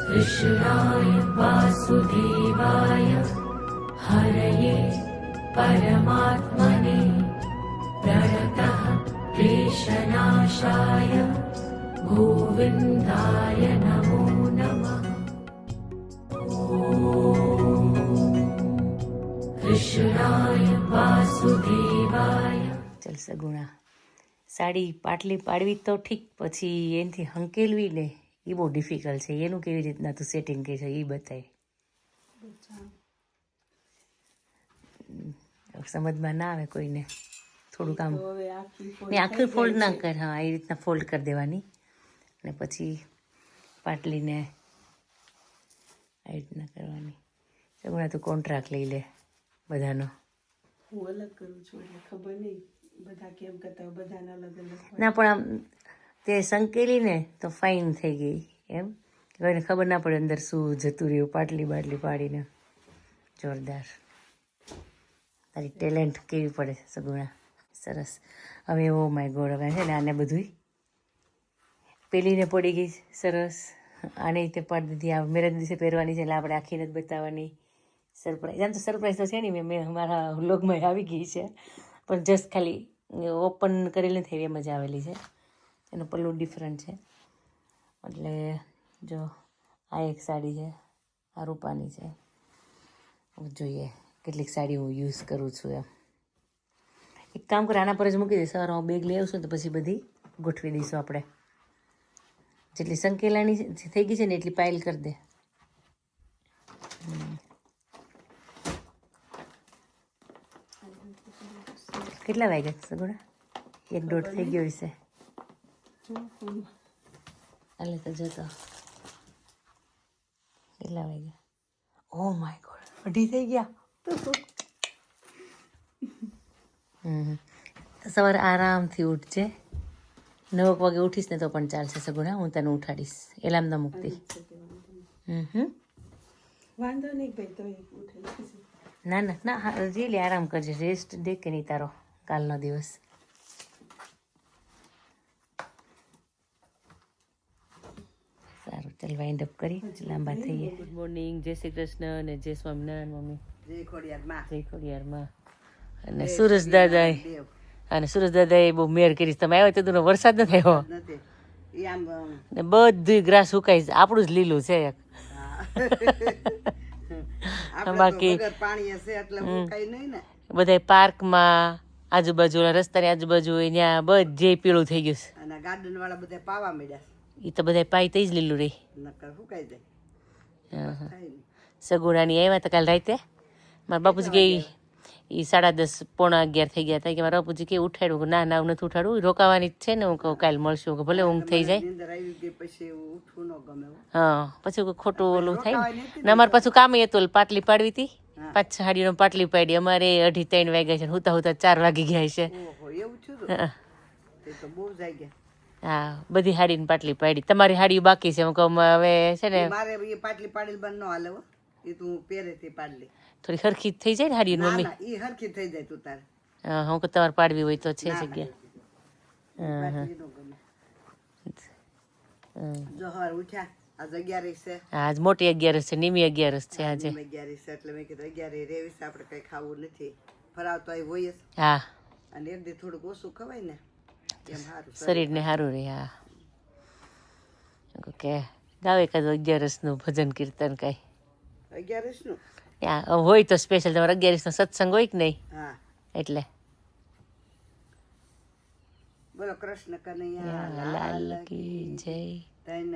कृष्णाय वासुदेवाय हरये परमात्मने प्रणतः क्लेशनाशाय गोविन्दाय नमो नमः। कृष्णाय वासुदेवाय। चल सगुणा साड़ी पाटली पाड़वी तो ठीक, पछी एनथी हंकेलवी ने એ બહુ ડિફિકલ્ટ છે. એનું કેવી રીતના તું સેટિંગ કરી છે એ બતાય. સમજમાં ના આવે કોઈને, થોડું કામ ને આખી ફોલ્ડ ના કર. હા, એ રીતના ફોલ્ડ કરી દેવાની અને પછી પાટલીને આ રીતના કરવાની. સગુણા તું કોન્ટ્રાક્ટ લઈ લે બધાનો. હું અલગ કરું છું એટલે ખબર નહીં બધા કેમ કરતા, બધાના અલગ અલગ. ના પણ આમ તે સંકેલી ને તો ફાઇન થઈ ગઈ એમ, કોઈને ખબર ના પડે અંદર શું જતું રહ્યું પાટલી બાટલી પાડીને. જોરદાર, તારી ટેલેન્ટ કેવી પડે સગુણા, સરસ. હવે ઓ માય ગોડ, હવે છે ને આને બધું પેલીને પડી ગઈ સરસ, આને તે પાડી દીધી. આ મેરેજ દિવસે પહેરવાની છે એટલે આપણે આખી નથી બતાવવાની. સરપ્રાઈઝ, આમ તો સરપ્રાઈઝ તો છે નહીં, મેં મારા વ્લોગમાં આવી ગઈ છે પણ જસ્ટ ખાલી ઓપન કરેલી નથી એવી મજા આવેલી છે. એનું પલ્લું ડિફરન્ટ છે એટલે જો આ એક સાડી છે, આ રૂપાની છે. જોઈએ કેટલીક સાડી હું યુઝ કરું છું એમ. એક કામ કરે, આના પર જ મૂકી દઈશ. સવારે હું બેગ લઈ આવશું તો પછી બધી ગોઠવી દઈશું આપણે. જેટલી સંકેલાની થઈ ગઈ છે ને એટલી પાયલ કરી દે. કેટલા વાગ્યા સગુણા? 1:30 થઈ ગયો હશે. હાલે તો જતો કેટલા વાગ્યા? ઓ માય ગોડ, 2:30 થઈ ગયા. સવારે આરામથી ઉઠજે. 9 વાગે ઉઠીશ ને તો પણ ચાલશે સગુણા, હું તને ઉઠાડીશ. એલાર્મ ન મૂકતી. વાંધો નહીં ભાઈ, તો ઉઠે. ના ના ના, રીલી આરામ કરજે. રેસ્ટ દે કે નહીં તારો કાલનો દિવસ. સારું, ચાલ વાઇન્ડ અપ કરી, લાંબા થઈએ. ગુડ મોર્નિંગ, જય શ્રી કૃષ્ણ અને જય સ્વામિનારાયણ. મમ્મી જય ખોડિયારમાં. જય ખોડિયારમાં. અને સુરેશ દાદાએ બહુ મેર કરી. તમે આવ્યો તો તેનો વરસાદ નથી આવ્યો ને બધું ગ્રાસ સુકાઈ છે. આપણું જ લીલું છે એક. બાકી બધા પાર્કમાં આજુબાજુ રસ્તાની આજુબાજુ ત્યાં બધે પીળું થઈ ગયું છે. અને ગાર્ડન વાળા બધા પાવા મળ્યા. એ તો બધા પાઈ થઈ જ લીલું રહી. નકર સુકાઈ જાય. સગુણાની આવ્યા હતા કાલ રાતે. મારા બાપુજી કે એ 10:30 પોણા 11 થઈ ગયા હતા કે મારા બાપુજી કે ઉઠાડ્યું. ના ના નથી ઉઠાડવું, રોકાવાની જ છે ને. હું કહું કાલ મળશું, કે ભલે ઊંઘ થઈ જાય. હા, પછી ખોટું ઓલું થાય ને. અમારે પાછું કામ હતું, પાટલી પાડવી હતી. 5 સાડીનો પાટલી પાડી. અમારે 2:30-3 વાગ્યા છે, હુતા હુતા 4 વાગી ગયા છે. હા, બધી હાડીને પાટલી પાડી. તમારી હાડી બાકી છે. હું કહું હવે છે ને પાટલી પાડેલ બંધ ન હાલે. એ તું પહેરે તે પાડલી થોડી હરખી થઈ જાય ને હાડી. મમ્મી ઈ હરખી થઈ જાય તું તારે. હા, હું કે તમારે પાડવી હોય તો છે જગ્યા. જો હવાર ઉઠ્યા, આજ 11 છે. આજ મોટી 11 છે, નીમી 11 છે આજે. 11 છે એટલે મેં કીધું 11 રેવી છે, આપણે કઈ ખાવું નથી. ફરાવતો આવી હોય જ. હા, અને એક દી થોડુંક ઓછું ખવાય ને એમ સારું, શરીરને સારું રહે. હા, ઓકે. ગાવ એકાદ 11 નું ભજન કીર્તન કઈ 11 નું હોય તો સ્પેશિયલ. તમારે 11 નો સત્સંગ હોય કે નહીં? હા, એટલે બોલો કૃષ્ણ કનૈયા લાલ કી જય. ધન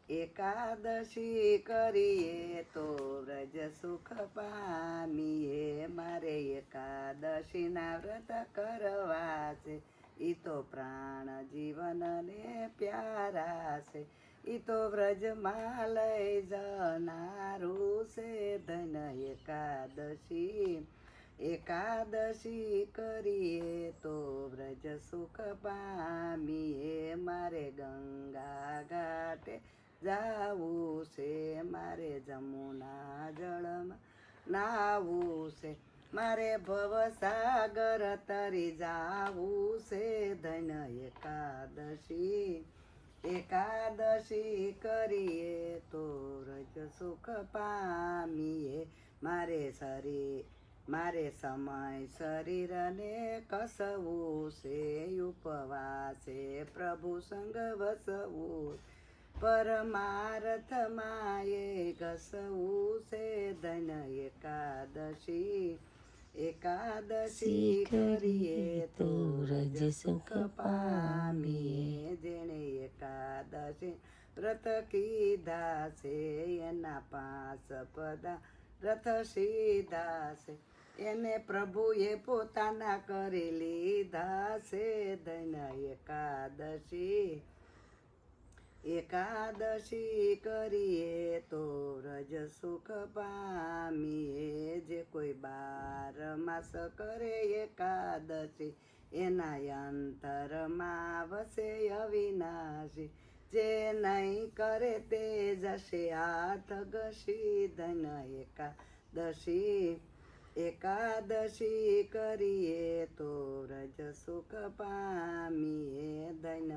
એકાદશી કરીએ તો વ્રજ સુખ પામીએ. મારે એકાદશી ના વ્રત કરવા છે. ઈ તો પ્રાણ જીવન ને પ્યારા છે. ઈ તો વ્રજમાં લઈ જનારું છે. ધન એકાદશી કરીએ તો વ્રજ સુખ પામીએ. મારે ગંગા ઘાટે જાવું છે. મારે જમુના જળમાં નાવું છે. મારે ભવસાગર તરી જાવું છે. ધન એકાદશી એકાદશી કરીએ તો રજ સુખ પામીએ. મારે સમય શરીરને કસવું છે, ઉપવાસે પ્રભુ સંગ વસવું, પરમાર્થમાં એ ઘસવું છે ધન એકાદશી કરીએ તો રજ સુખ પામીએ. જેણે એકાદશી વ્રત કીધા છે એના 5 પદા રથ સીધા છે, એને પ્રભુએ પોતાના કરી લીધા છે ધન એકાદશી કરીએ તો રજ સુખ પામીએ. જે કોઈ 12 માસ કરે એકાદશી એના અંતરમાં વસે અવિનાશી. જે નહીં કરે તે જશે હાથ ઘસી. ધન એકાદશી કરીએ તો રજ સુખ પામીએ. ધન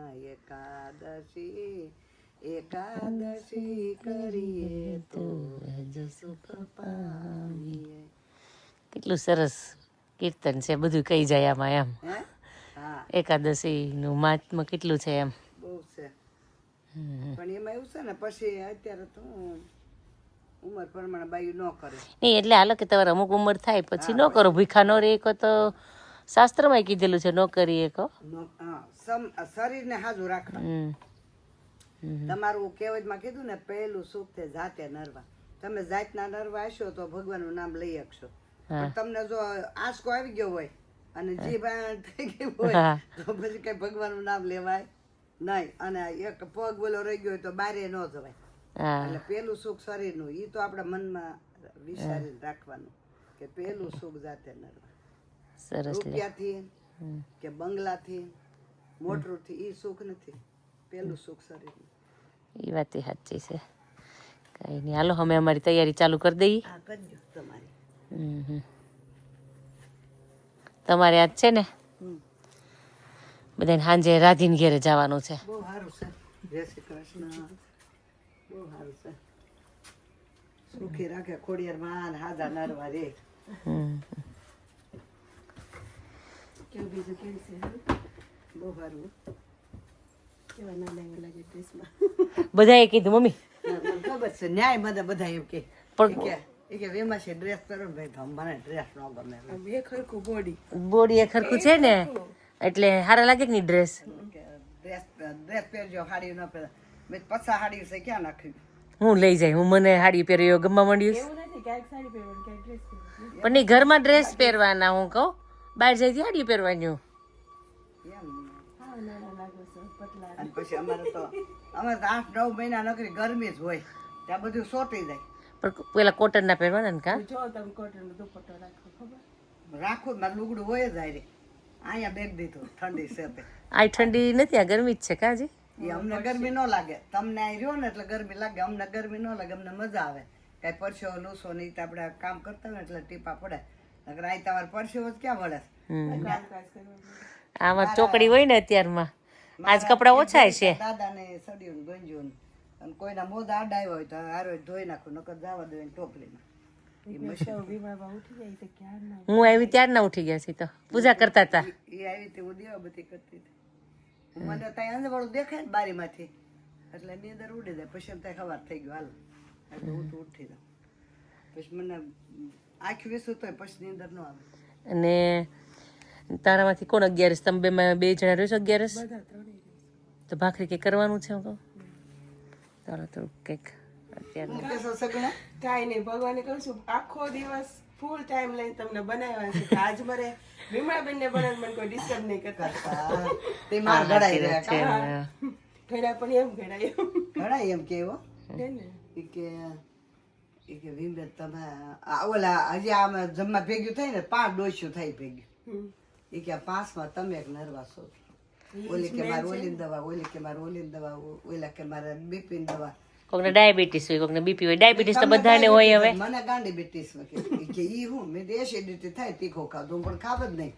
એકાદશી કરીએ તો રજ સુખ પામીએ. કેટલું સરસ કીર્તન છે, બધું કહી જાય આમાં એમ. હે? હા, એકાદશીનું મહાત્મ્ય કેટલું છે એમ. બહુ છે. પણ એમાં એવું છે ને, પછી અત્યારે તો ઉંમર પ્રમાણે બાયું ન કરે. નહીં એટલે હાલો કે તમારે અમુક ઉંમર થાય પછી ન કરો, ભૂખા ન રહે કો તો શાસ્ત્રમાં કીધેલું છે ન કરીએ કહો. શરીરને હાજુ રાખવા. તમારું કહેવતમાં કીધું ને, પહેલું સુખ તે જાતે નરવા. તમે જાતના નરવા હશો તો ભગવાનનું નામ લઈ શકશો. પણ તમને જો આંસકો આવી ગયો હોય અને જીભ થઈ ગઈ હોય તો પછી કઈ ભગવાનનું નામ લેવાય નહીં. અને એક પગ બોલો રહી ગયો હોય તો બારે ન જવાય. એટલે પેલું સુખ શરીરનું, ઈ તો આપણા મનમાં વિચારીને રાખવાનું કે પેલું સુખ જાતે નરવા. રૂપિયાથી કે બંગલાથી મોટરથી ઈ સુખ નથી, પેલું સુખ શરીરનું. એ વાત સાચી છે. કઈ નહીં, હાલો અમે અમારી તૈયારી ચાલુ કરી દઈએ. હા, કરજો તમારી. તમારે આજ છે ને બધાને સાંજે રાધીને ઘેરે જવાનું છે. બહુ સારું છે. જય શ્રી કૃષ્ણ. બહુ સારું છે. સુખી રાખે ખોડિયાર માં, હાજા નરવા રે. કેવું બીજું કેવું છે? બહુ સારું. કેવા નાના એવા લાગે ડ્રેસમાં. બધાએ કીધું મમ્મી મને ખબર છે, ન્યાય મને બધા એમ કે પણ કે વેમાસી ડ્રેસ પહેરો ને ભાઈ, તો મને ડ્રેસ ન ગમે. આમ એક હરખું બોડી. બોડી એ ખરખું છે ને એટલે સારા લાગે કે નહીં ડ્રેસ. ડ્રેસ પહેરજો, સાડી ન પહેર. મેં 50 સાડી છે, ક્યાં નાખ્યું? હું લઈ જાય, હું મને સાડી પહેર્યો ગમવા માંડ્યું. એવું નથી ક્યાંક સાડી પહેરવાની, ક્યાંક ડ્રેસ પહેરવાની. પણ નહીં, ઘરમાં ડ્રેસ પહેરવાના હું કહું, બહાર જઈ સાડી પહેરવાની. એમ હા, નાના લાગો છો, પતલા. અને પછી અમારે તો 8-9 મહિના નોકરી, ગરમી જ હોય, ત્યાં બધું સોટી જાય. પણ પેલા કોટન ના પહેરવાના ને કા જો તમે કોટનનો દુપટ્ટો રાખો, ખબર? રાખું મારું લુગડું હોય જ હારે. અહીંયા બેગ દીધું, ઠંડી છે તે. આ ઠંડી નથી, આ ગરમી જ છે કાજી. એ અમને ગરમી ન લાગે, તમને અહીં રહ્યો ને એટલે ગરમી લાગે, અમને ગરમી ન લાગે, અમને મજા આવે. કઈ પરસેવો લૂસો નહીં, તો આપણે કામ કરતા હોય એટલે ટીપા પડે. નકર અહીં તમારે પરસેવો જ ક્યાં વળે? કામકાજ કરવાનું. આમાં ચોકડી હોય ને અત્યારમાં, આજ કપડા ઓછા છે. દાદાને સડ્યું ને ગંજ્યું ને, અને કોઈના મોઢા આડા હોય તો હારો ધોઈ નાખું, નકર જવા દો ટોપલીમાં. વીમામાં ઉઠી જાય તો ક્યાં ના હું આવી ત્યાર ના ઉઠી ગયા છે, તો પૂજા કરતા હતા. એ આવી તે હું દેવા બધી કરતી હતી. મને ત્યાં અંજવાળું દેખાય ને બારીમાંથી એટલે નીંદર ઉડી જાય. પછી એમ થાય ખબર થઈ ગયું, હાલ એટલે હું તો ઉઠી જાઉં. પછી મને આંખ વીસું તોય પછી નીંદર ન આવે. અને તારામાંથી કોણ 11? તમે બે જણા રહ્યો છો 11? બધા ત્રણેય. તો ભાખરી કંઈક કરવાનું છે હું કહું. ચાલો થોડુંક કંઈક અત્યારે હું કહેશો સગુણા? કાંઈ નહીં, ભગવાને કહું છું આખો દિવસ ફૂલ ટાઈમ લઈને તમને બનાવ્યા છે. કે આજ મારે વિમળાબેનને બનાવીને મને કોઈ ડિસ્ટર્બ નહીં કરતા. તે માર ઘડાઈ રહ્યા છે. ઘડા પણ એમ ઘડાય એમ. ઘણા એમ કેવો હે ને? એ કે વિમબેન તમે ઓલા હજી આમાં જમવા ભેગ્યું થાય ને 5 ડોસ્યું થાય ભેગ્યું. એ કે 5માં તમે એક નરવા છો. ઓલી કે મારે ઓલીની દવા, ઓલી કે મારે ઓલીની દવા, ઓલા કે મારે બીપીની દવા. કોકને ડાયાબિટીસ હોય, કોકને બીપી હોય. ડાયાબિટીસ તો બધાને હોય હવે. મને ગાંડીબિટીસ કે ઈ હું મેં એસિડિટી થાય તીખો ખાધું પણ ખાવ જ નહીં.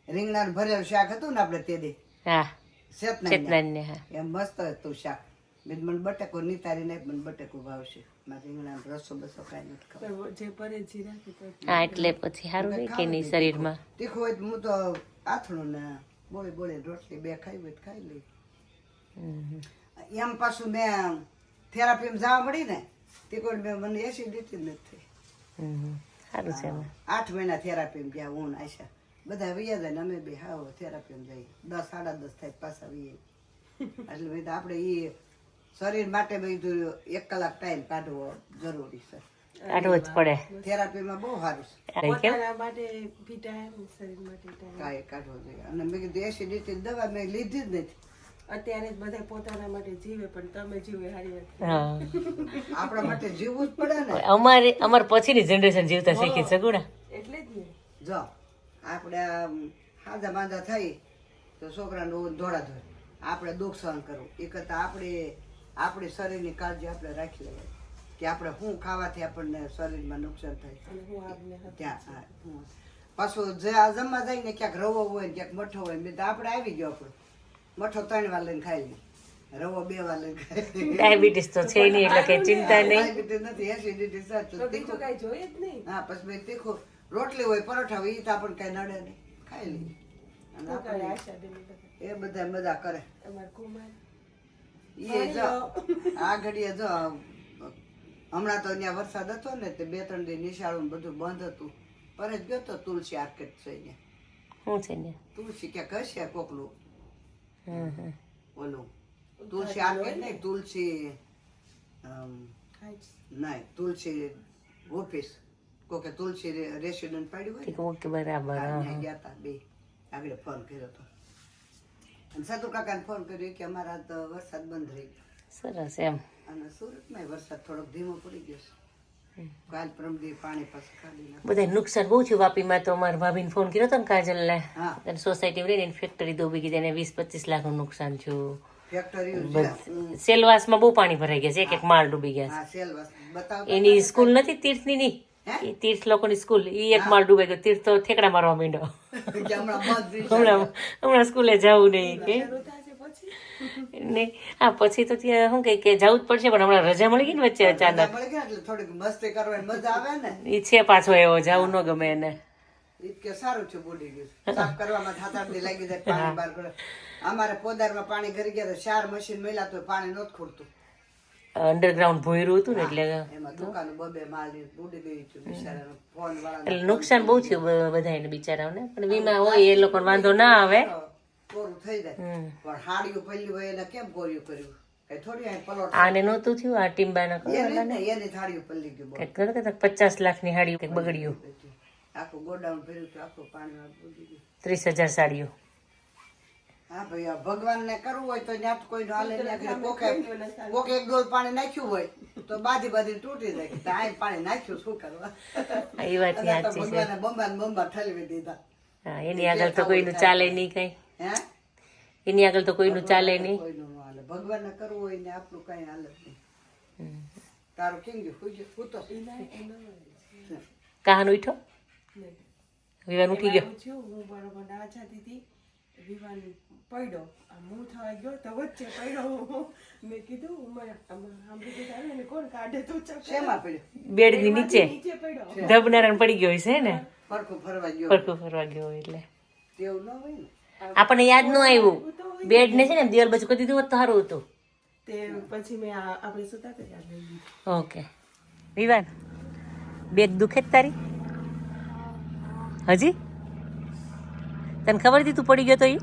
રીંગણાનું ભરેલું શાક હતું ને આપણે તે દી, હા ચેતનાને હા એમ મસ્ત હતું શાક મેં મને બટેકો ની તારી નહીં મને બટેકો ભાવશે મારે રીંગણા રસો બસો કાંઈ નથી ખાવું જે પરેજી રાખી તો હા એટલે પછી સારું રહે કે નહીં શરીરમાં તીખું હોય તો હું તો આથણું ને બોળી બોળી રોટલી બે ખાઈ હોય તો ખાઈ લઈ એમ પાછું મેં થેરાપીમાં જવા મળી ને તે કોઈ મેં મને એસિડિટી નથી સારું છે એમાં 8 મહિના થેરાપીમાં ગયા હું ને આશા બધા વૈયા જાય ને અમે બે હાવ થેરાપીમાં જઈએ 10 સાડા 10 થાય પાછા વૈયે એટલે ભાઈ આપણે એ શરીર માટે બધું 1 કલાક ટાઈમ કાઢવો જરૂરી છે કાઢવો જ પડે થેરાપીમાં બહુ સારું છે પોતાના માટે બી ટાઈમ શરીર માટે ટાઈમ કાંઈ કાઢવો જોઈએ અને મેં કીધું એસિડિટી દવા મેં લીધી જ નથી અત્યારે જ બધા પોતાના માટે જીવે પણ તમે જીવે હારી વાત હા આપણા માટે જીવવું જ પડે ને અમારે પછીની જનરેશન જીવતા શીખી સગુણા એટલે જ ને જો આપણે હાજા માંદા થઈ તો છોકરાને દોડા ધોય આપણે દુઃખ સહન કરવું એ કરતાં આપણી શરીરની કાળજી આપણે રાખી લેવાય કે આપણે શું ખાવાથી આપણને શરીરમાં નુકસાન થાય અને હું આપને ત્યાં પાછું જે આ જમવા જાય ને ક્યાંક રવો હોય ને ક્યાંક મઠો હોય મેં તો આપણે આવી ગયો આપણો મઠો 3 વાર લઈને ખાઈ લઈએ રવો 2 વાર લઈને ખાઈ ડાયાબિટીસ તો છે નહીં એટલે કઈ ચિંતા નહીં ડાયાબિટીસ નથી એસિડિટી સાચું બીજું કઈ જોઈએ જ નહીં હા પછી મેં તીખું રોટલી હોય પરોઠા હોય એ તો આપણને કઈ નડે નહીં ખાઈ લઈએ અને આપણે આશા બેન એ બધા મજા કરે અમાર કુમાર એ જો આ ઘડીએ જો હમણાં તો અહીંયા વરસાદ હતો ને તે 2-3 દી નિશાળું બધું બંધ હતું પર જ ગયો તો તુલસી આર્કેટ છે અહીંયા શું છે ને તુલસી ક્યાંક હશે કોકલું ઓલું તુલસી આર્કેટ નહીં તુલસી નહીં તુલસી ઓફિસ કોકે તુલસી રેસિડન્ટ પાડ્યું હોય ઓકે બરાબર ત્યાં ગયા હતા બે આગળ ફોન કર્યો હતો અને સતુ કાકાને ફોન કર્યો કે અમારા તો વરસાદ બંધ રહી ગયો સરસ એમ અને સુરતમાં વરસાદ થોડોક ધીમો પડી ગયો છે કાલ પરમદી પાણી પાછું ખાલી નાખ્યું બધા નુકસાન બહુ થયું વાપીમાં તો અમારા ભાભીને ફોન કર્યો હતો ને કાજલને હા સોસાયટી રહીને ફેક્ટરી ડૂબી ગઈ તેને 20-25 લાખનું નુકસાન થયું ફેક્ટરી સેલવાસમાં બહુ પાણી ભરાઈ ગયા છે એક માળ ડૂબી ગયા હા સેલ બતાવ છે એની સ્કૂલ નથી તીર્થની ની એ તીર્થ લોકોની સ્કૂલ ઈ એક માળ ડૂબાઈ ગયો તીર્થ તો ઠેકડા મારવા માંડ્યો હમણાં સ્કૂલે જવું નહીં કે નહીં હા પછી તો ત્યાં શું કે જવું જ પડશે પણ હમણાં રજા મળી ગઈ ને વચ્ચે અચાનક મળી ગયા એટલે થોડીક મસ્તી કરવાની મજા આવે ને ઈ છે પાછો એવો જવું ન ગમે એને કે સારું છે બોલી ગયું સાફ કરવામાં 7-8 દી લાગી જાય પાણી બહાર કરે અમારે પોદારમાં પાણી ઘરી ગયા તો 4 મશીન મેલા તો પાણી નહોતું ખૂટતું અંડરગ્રાઉન્ડ ભોયરું હતું ને એટલે એમાં દુકાન 2 માળ ઉડી ગઈ છે બિચારાનો ફોન વાળા એટલે નુકસાન બહુ થયું બધાને બિચારાઓને પણ વીમા હોય એ લોકોને વાંધો ના આવે કોરું થઈ જાય પણ હાડિયું પલ્લી હોય એને કેમ કોર્યું કર્યું કઈ થોડી અહીં પલોટ આને નહોતું થયું આ ટીમ્બાના એની થાળીઓ પલ્લી ગયું બહુ. કંઈક 50 લાખની હાડી કંઈક બગડ્યું આખું ગોડાઉન ભર્યું તો આખું પાણીમાં બુડી ગયું 30,000 સાડીઓ હા ભાઈ આ ભગવાનને કરવું હોય તો ત્યાં તો કોઈનું હાલે નહીં આગળ કોકે એક ડોલ પાણી નાખ્યું હોય તો બાધી તૂટી જાય તો આ પાણી નાખ્યું શું કરવા એ વાત અને તો સાચી છે ભગવાને બંબા ઠલવી દીધા હા એની આગળ તો કોઈનું ચાલે નહીં કઈ હે એની આગળ તો કોઈનું ચાલે નહીં કોઈનું ન હાલે ભગવાનને કરવું હોય ને આપણું કઈ હાલે જ નહીં તારું કેમ ગયું હું તો કહાન ઉઠો વિવાન ઉઠી ગયો હું બરોબર ના જાતી હતી વિવાન પડ્યો આ મું થવા ગયો તો વચ્ચે પડ્યો મેં કીધું કોણ કાઢે તું શેમાં પડ્યું બેડની નીચે નીચે પડ્યો ધબનારાયણ પડી ગયો છે ને ફરખું ફરવા ગયો પડખું ફરવા ગયો હોય એટલે તેવું ન હોય ને આપણને યાદ ન આવ્યું બેડ ને છે ને દિવાલ બાજુ કરી દીધું હોત તો સારું હતું તે પછી મેં આપણે સુતા હતા યાદ લઈ લીધું ઓકે વિવાન બેગ દુખે જ તારી હજી તને ખબર હતી તું પડી ગયો તો એ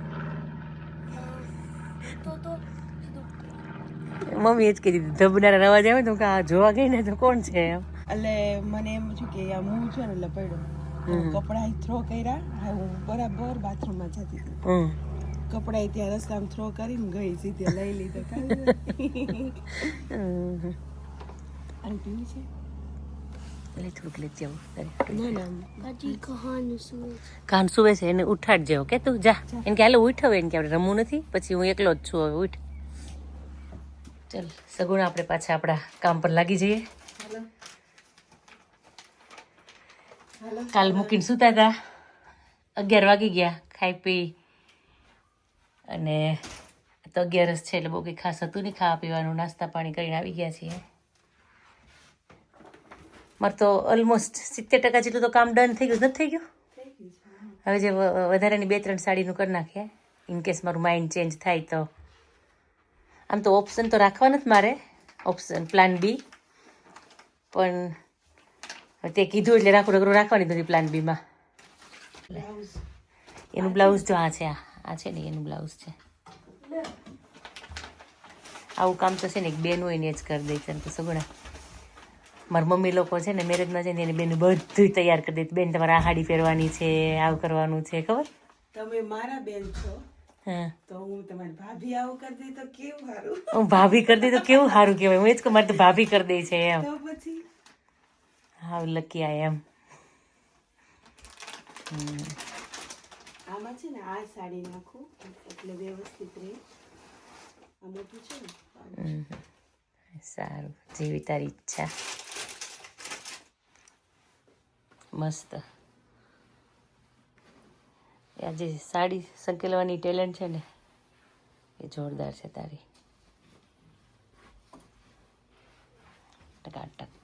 મમ્મી એ જ કીધી ધબનારા અવાજ આવે તો આ જોવા ગઈ ને તો કોણ છે એમ એટલે મને એમ છું કે આ મું છે ને એટલે પડ્યો કપડા થ્રો કર્યા હું બરાબર બાથરૂમમાં જતી હતી કપડા ત્યાં રસ્તામાં થ્રો કરીને ગઈ સીધે લઈ લીધો અને પીવું છે એટલે થોડુંક લઈ જવું ના કાન સુવે છે એને ઉઠાડ જેવો કે તું જા એને કે હાલે ઉઠ હવે એને કે આપણે રમવું નથી પછી હું એકલો જ છું હવે ઉઠ ચાલ સગુણ આપણે પાછા આપણા કામ પર લાગી જઈએ કાલ મૂકીને સૂતા હતા 11 વાગી ગયા ખાઈ પી અને તો 11 છે એટલે બહુ કંઈ ખાસ હતું નહીં, ખાવા પીવાનું નાસ્તા પાણી કરીને આવી ગયા છીએ. મારે તો ઓલમોસ્ટ 70% જેટલું તો કામ ડન થઈ ગયું. નથી થઈ ગયું? હવે જે વધારાની 2-3 સાડીનું કરી નાખીએ, ઇનકેસ મારું માઇન્ડ ચેન્જ થાય તો. આમ તો ઓપ્શન તો રાખવા નથી મારે, ઓપ્શન પ્લાન બી, પણ તે કીધું એટલે રાખવાની બધી પ્લાન બીમાં. એનું બ્લાઉઝ જો આ છે, આ છે ને એનું બ્લાઉઝ છે. આવું કામ તો છે ને એક બેન હોય ને જ કરી દે છે. તો સગુણા મારા મમ્મી લોકો છે ને મેરેજમાં છે ને એની બેન બધું તૈયાર કરી દે. બેન તમારે આ સાડી પહેરવાની છે, આવું કરવાનું છે, ખબર? તમે મારા બેન છો હા, તો હું તમારી ભાભી આવું કરી દઈ તો કેવું સારું. હું ભાભી કરી દઈ તો કેવું સારું કહેવાય. હું એ જ કહું, મારે તો ભાભી કરી દે છે એમ. તો પછી હા, લકી આ એમ. આમાં છે ને આ સાડી નાખું એટલે વ્યવસ્થિત રહે. આ મોટું છે ને. સારું, જેવી તારી ઈચ્છા. મસ્ત. આ જે સાડી સંકેલવાની ટેલેન્ટ છે ને એ જોરદાર છે તારી. ટકાટક.